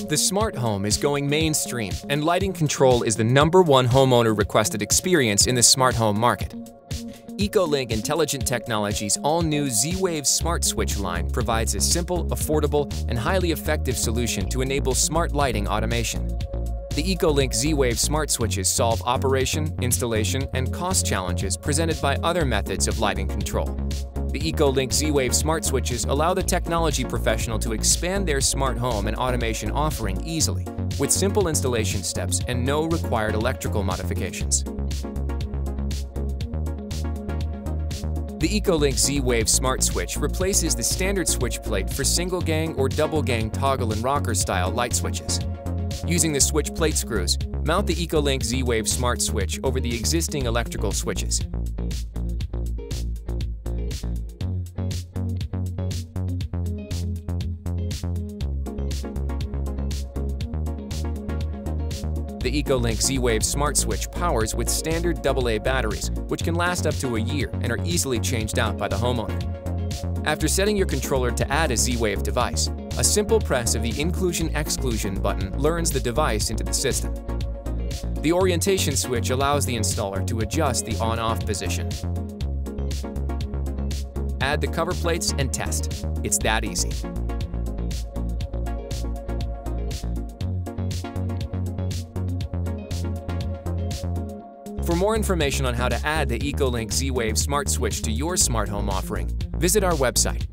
The smart home is going mainstream, and lighting control is the #1 homeowner-requested experience in the smart home market. Ecolink Intelligent Technology's all-new Z-Wave Smart Switch line provides a simple, affordable, and highly effective solution to enable smart lighting automation. The Ecolink Z-Wave Smart Switches solve operation, installation, and cost challenges presented by other methods of lighting control. The Ecolink Z-Wave Smart Switches allow the technology professional to expand their smart home and automation offering easily, with simple installation steps and no required electrical modifications. The Ecolink Z-Wave Smart Switch replaces the standard switch plate for single-gang or double-gang toggle and rocker style light switches. Using the switch plate screws, mount the Ecolink Z-Wave Smart Switch over the existing electrical switches. The Ecolink Z-Wave Smart Switch powers with standard AA batteries, which can last up to a year and are easily changed out by the homeowner. After setting your controller to add a Z-Wave device, a simple press of the Inclusion/Exclusion button learns the device into the system. The orientation switch allows the installer to adjust the on-off position. Add the cover plates and test. It's that easy. For more information on how to add the Ecolink Z-Wave Smart Switch to your smart home offering, visit our website